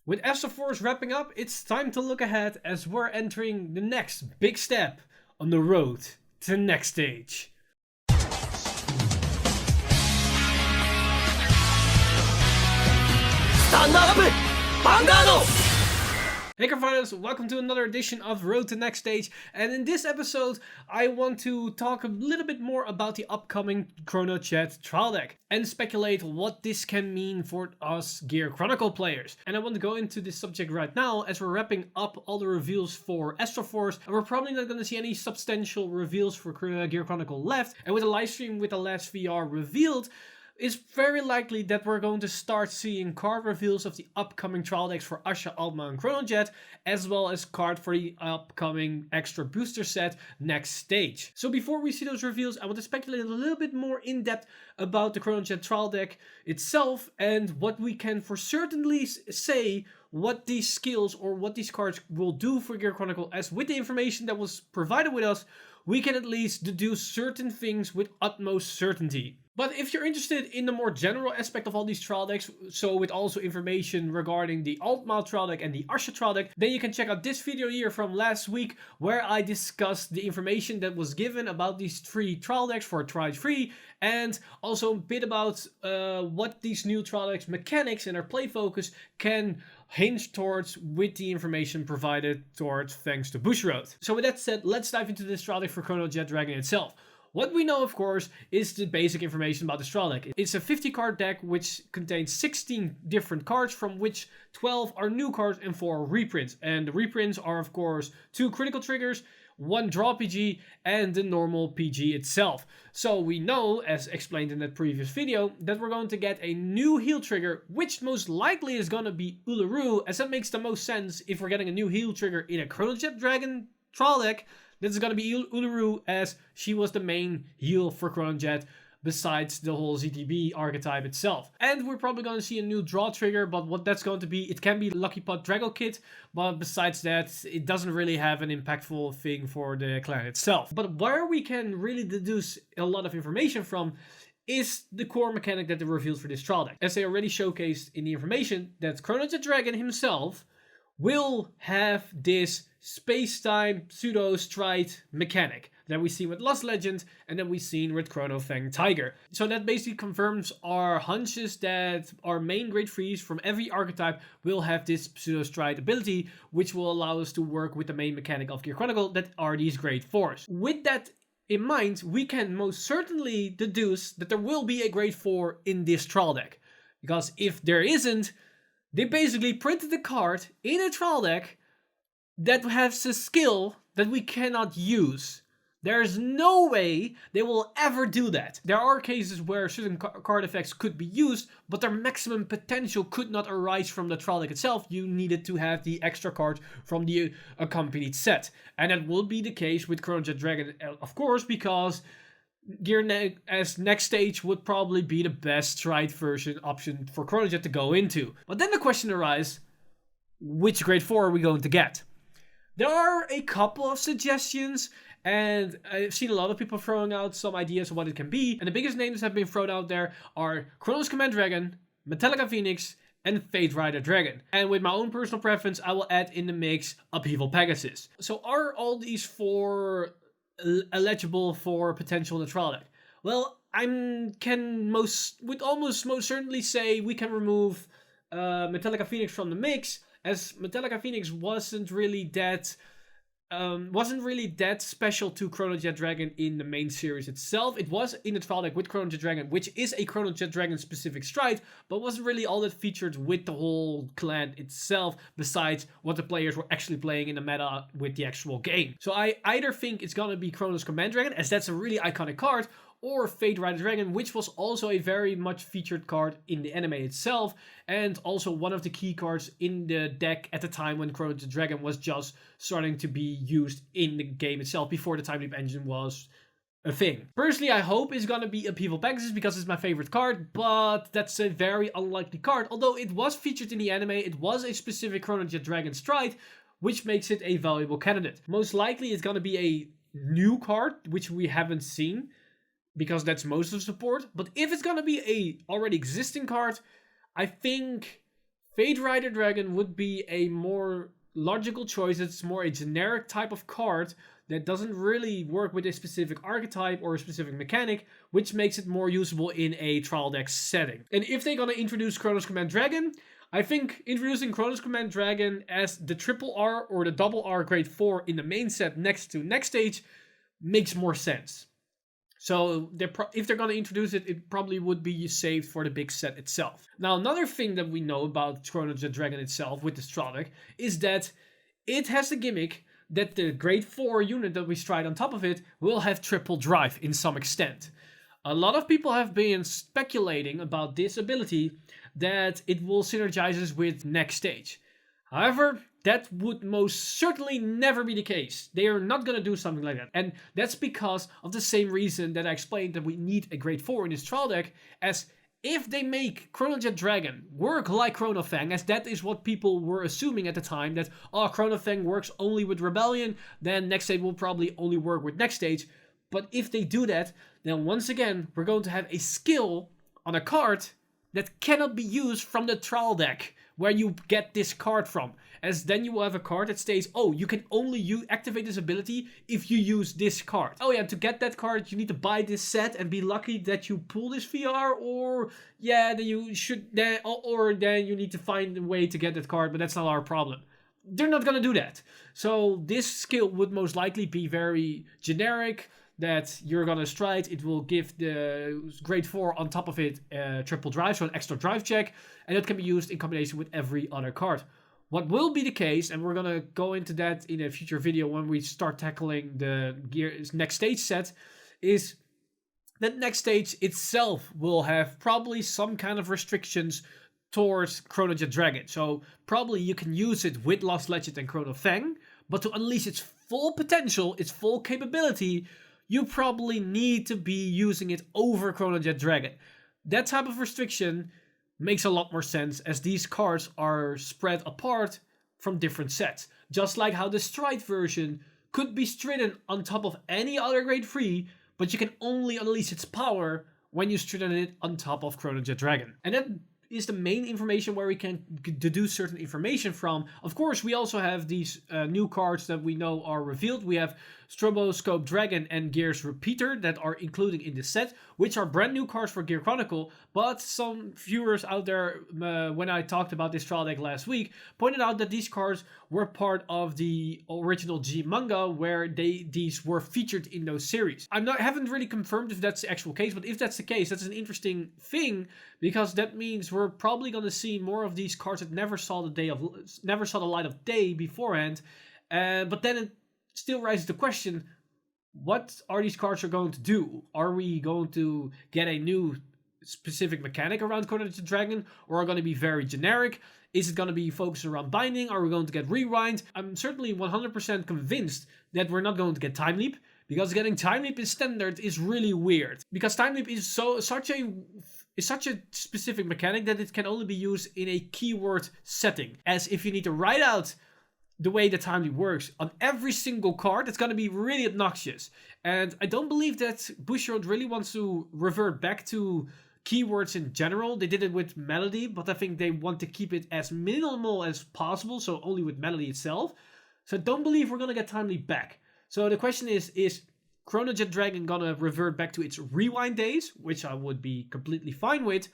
With Astral Force wrapping up, it's time to look ahead as we're entering the next big step on the road to Nextage. Stand up! Vanguard! Hey Cardfighters, welcome to another edition of Road to Nextage, and in this episode I want to talk a little bit more about the upcoming Chronojet trial deck and speculate what this can mean for us Gear Chronicle players. And I want to go into this subject right now as we're wrapping up all the reveals for Astral Force, and we're probably not going to see any substantial reveals for Gear Chronicle left, and with a livestream with the last VR revealed, it's very likely that we're going to start seeing card reveals of the upcoming trial decks for Asha, Alma, and Chronojet, as well as card for the upcoming extra booster set Nextage. So before we see those reveals, I want to speculate a little bit more in depth about the Chronojet trial deck itself and what we can for certainly say what these skills or what these cards will do for Gear Chronicle, as with the information that was provided with us, we can at least deduce certain things with utmost certainty. But if you're interested in the more general aspect of all these trial decks, so with also information regarding the Altma trial deck and the Asha trial deck, then you can check out this video here from last week where I discussed the information that was given about these three trial decks for Try 3 and also a bit about what these new trial decks mechanics and their play focus can hinge towards with the information provided towards thanks to Bushiroad. So with that said, let's dive into this trial deck for Chronojet Dragon itself. What we know, of course, is the basic information about the trial deck. It's a 50 card deck which contains 16 different cards, from which 12 are new cards and 4 reprints. And the reprints are, of course, 2 critical triggers, 1 draw PG, and the normal PG itself. So we know, as explained in that previous video, that we're going to get a new heal trigger, which most likely is going to be Uluru, as that makes the most sense if we're getting a new heal trigger in a Chronojet Dragon trial deck. This is going to be Uluru, as she was the main heal for Chronojet besides the whole ZTB archetype itself. And we're probably going to see a new draw trigger, but what that's going to be, it can be Lucky Pot Drago Kit, but besides that, it doesn't really have an impactful thing for the clan itself. But where we can really deduce a lot of information from is the core mechanic that they revealed for this trial deck. As they already showcased in the information, that Chronojet Dragon himself will have this space-time pseudo-stride mechanic that we've seen with Lost Legend and that we've seen with Chrono Fang Tiger. So that basically confirms our hunches that our main grade 3s from every archetype will have this pseudo-stride ability, which will allow us to work with the main mechanic of Gear Chronicle that are these grade 4s. With that in mind, we can most certainly deduce that there will be a grade 4 in this trial deck. Because if there isn't, they basically printed a card in a trial deck that has a skill that we cannot use. There's no way they will ever do that. There are cases where certain card effects could be used, but their maximum potential could not arise from the trial deck itself. You needed to have the extra cards from the accompanied set. And that will be the case with Chronojet Dragon, of course, because as Nextage would probably be the best stride version option for Chronojet to go into. But then the question arises, which grade 4 are we going to get? There are a couple of suggestions, and I've seen a lot of people throwing out some ideas of what it can be. And the biggest names that have been thrown out there are Chronos Command Dragon, Metallica Phoenix, and Fate Rider Dragon. And with my own personal preference, I will add in the mix Upheaval Pegasus. So are all these 4 eligible for potential in the trial deck? Well, can most certainly say we can remove Metallica Phoenix from the mix, as Metallica Phoenix wasn't really that special to Chronojet Dragon in the main series itself. It was in the trial deck with Chronojet Dragon, which is a Chronojet Dragon specific stride, but wasn't really all that featured with the whole clan itself, besides what the players were actually playing in the meta with the actual game. So I either think it's gonna be Chronos Command Dragon, as that's a really iconic card, or Fate Rider Dragon, which was also a very much featured card in the anime itself, and also one of the key cards in the deck at the time when Chronojet Dragon was just starting to be used in the game itself, before the Time Leap engine was a thing. Personally, I hope it's gonna be Upheaval Pegasus because it's my favorite card, but that's a very unlikely card. Although it was featured in the anime, it was a specific Chronojet Dragon stride, which makes it a valuable candidate. Most likely it's gonna be a new card, which we haven't seen, because that's most of the support. But if it's gonna be a already existing card, I think Fate Rider Dragon would be a more logical choice. It's more a generic type of card that doesn't really work with a specific archetype or a specific mechanic, which makes it more usable in a trial deck setting. And if they're gonna introduce Chronos Command Dragon, I think introducing Chronos Command Dragon as the triple R or the double R grade 4 in the main set next to Nextage makes more sense. So if they're going to introduce it, it probably would be saved for the big set itself. Now, another thing that we know about Chronojet Dragon itself with this trial deck is that it has the gimmick that the grade 4 unit that we stride on top of it will have triple drive in some extent. A lot of people have been speculating about this ability that it will synergize with Nextage. However, that would most certainly never be the case. They are not going to do something like that. And that's because of the same reason that I explained that we need a grade 4 in this trial deck, as if they make Chronojet Dragon work like Chronofang, as that is what people were assuming at the time, that, oh, Chronofang works only with Rebellion, then Nextage will probably only work with Nextage. But if they do that, then once again, we're going to have a skill on a card that cannot be used from the trial deck, where you get this card from. As then you will have a card that states, oh, you can only activate this ability if you use this card. Oh yeah, to get that card, you need to buy this set and be lucky that you pull this VR, or yeah, then you should, or then you need to find a way to get that card, but that's not our problem. They're not gonna do that. So this skill would most likely be very generic, that you're gonna stride, it will give the grade 4 on top of it triple drive, so an extra drive check, and that can be used in combination with every other card. What will be the case, and we're gonna go into that in a future video when we start tackling the Nextage set, is that Nextage itself will have probably some kind of restrictions towards Chronojet Dragon. So probably you can use it with Lost Legend and Chronofang, but to unleash its full potential, its full capability, you probably need to be using it over Chronojet Dragon. That type of restriction makes a lot more sense, as these cards are spread apart from different sets. Just like how the Stride version could be stridden on top of any other grade 3, but you can only unleash its power when you stridden it on top of Chronojet Dragon. And that is the main information where we can deduce certain information from. Of course, we also have these new cards that we know are revealed. We have Stroboscope Dragon and Gears Repeater that are included in the set, which are brand new cards for Gear Chronicle, but some viewers out there, when I talked about this trial deck last week, pointed out that these cards were part of the original G manga, where these were featured in those series. Haven't really confirmed if that's the actual case, but if that's the case, that's an interesting thing, because that means we're probably going to see more of these cards that never saw the light of day beforehand. But then it still raises the question, what are these cards going to do? Are we going to get a new specific mechanic around Chronojet Dragon, or are going to be very generic? Is it going to be focused around binding? Are we going to get rewind? I'm certainly 100% convinced that we're not going to get Time Leap, because getting Time Leap in standard is really weird. Because Time Leap is such a specific mechanic that it can only be used in a keyword setting. As if you need to write out the way the Time Leap works on every single card, it's going to be really obnoxious. And I don't believe that Bushiroad really wants to revert back to keywords in general. They did it with Melody, but I think they want to keep it as minimal as possible, so only with Melody itself. So I don't believe we're going to get Time Leap back. So the question is Chronojet Dragon gonna revert back to its rewind days, which I would be completely fine with,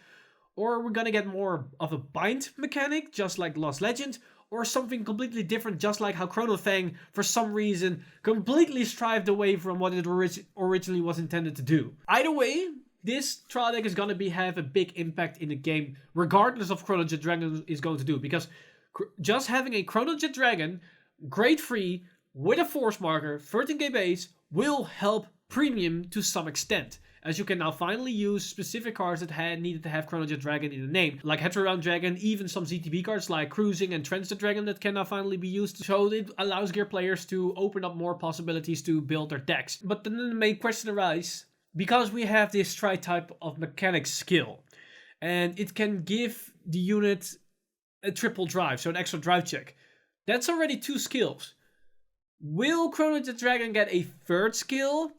or we're gonna get more of a bind mechanic, just like Lost Legend, or something completely different, just like how Chronofang, for some reason, completely strived away from what it originally was intended to do. Either way, this trial deck is gonna have a big impact in the game, regardless of Chronojet Dragon is going to do, because just having a Chronojet Dragon, grade 3, with a force marker, 13k base, will help premium to some extent, as you can now finally use specific cards that needed to have Chronojet Dragon in the name, like Hetero Round Dragon, even some ZTB cards like Cruising and Transit Dragon that can now finally be used, so it allows Gear players to open up more possibilities to build their decks. But then the main question arises, because we have this tri-type of mechanic skill, and it can give the unit a triple drive, so an extra drive check, that's already 2 skills. Will Chronojet Dragon get a 3rd skill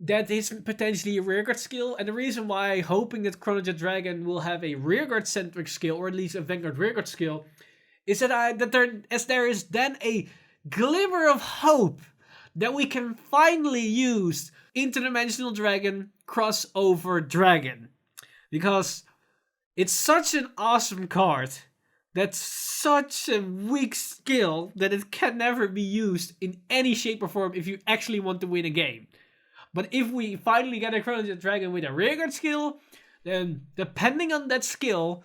that is potentially a rearguard skill. And the reason why I'm hoping that Chronojet Dragon will have a rearguard centric skill, or at least a Vanguard rearguard skill, is that there is then a glimmer of hope that we can finally use Interdimensional Dragon Crossover Dragon. Because it's such an awesome card that's such a weak skill that it can never be used in any shape or form if you actually want to win a game. But if we finally get a Chronojet Dragon with a rearguard skill, then depending on that skill,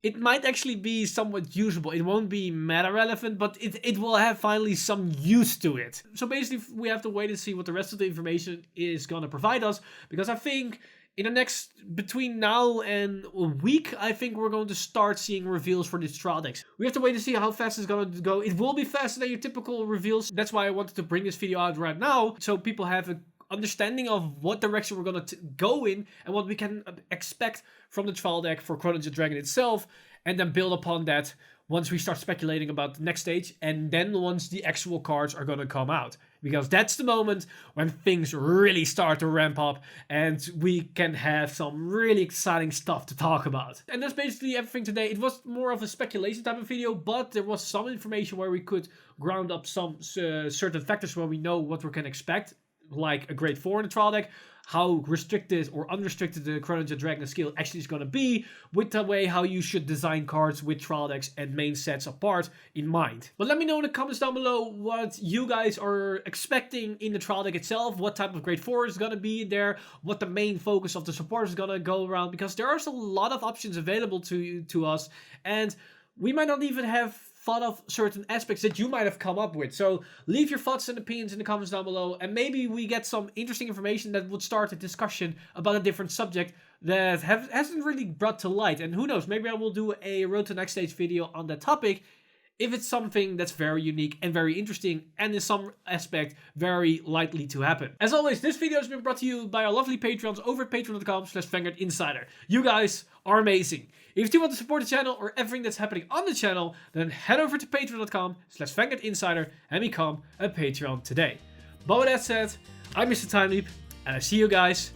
it might actually be somewhat usable. It won't be meta relevant, but it will have finally some use to it. So basically, we have to wait and see what the rest of the information is going to provide us, because I think in the next, between now and a week, I think we're going to start seeing reveals for these trial decks. We have to wait to see how fast it's going to go. It will be faster than your typical reveals. That's why I wanted to bring this video out right now, so people have a understanding of what direction we're going to go in and what we can expect from the trial deck for Chronojet Dragon itself, and then build upon that once we start speculating about the next stage, and then once the actual cards are going to come out, because that's the moment when things really start to ramp up and we can have some really exciting stuff to talk about. And that's basically everything today. It was more of a speculation type of video, but there was some information where we could ground up some certain factors where we know what we can expect, like a grade 4 in the trial deck, how restricted or unrestricted the Chronojet Dragon skill actually is going to be, with the way how you should design cards with trial decks and main sets apart in mind. But let me know in the comments down below what you guys are expecting in the trial deck itself, what type of grade 4 is going to be in there, what the main focus of the support is going to go around, because there are a lot of options available to us, and we might not even have thought of certain aspects that you might have come up with. So leave your thoughts and opinions in the comments down below, and maybe we get some interesting information that would start a discussion about a different subject that hasn't really brought to light. And who knows, maybe I will do a Road to Next Stage video on that topic if it's something that's very unique and very interesting, and in some aspect very likely to happen. As always, this video has been brought to you by our lovely Patreons over at patreon.com/VanguardInsider. You guys are amazing. If you want to support the channel or everything that's happening on the channel, then head over to patreon.com/VanguardInsider and become a Patreon today. But with that said, I'm Mr. Time Leap, and I see you guys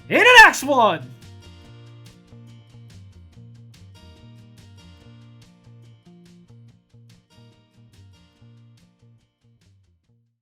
in the next one!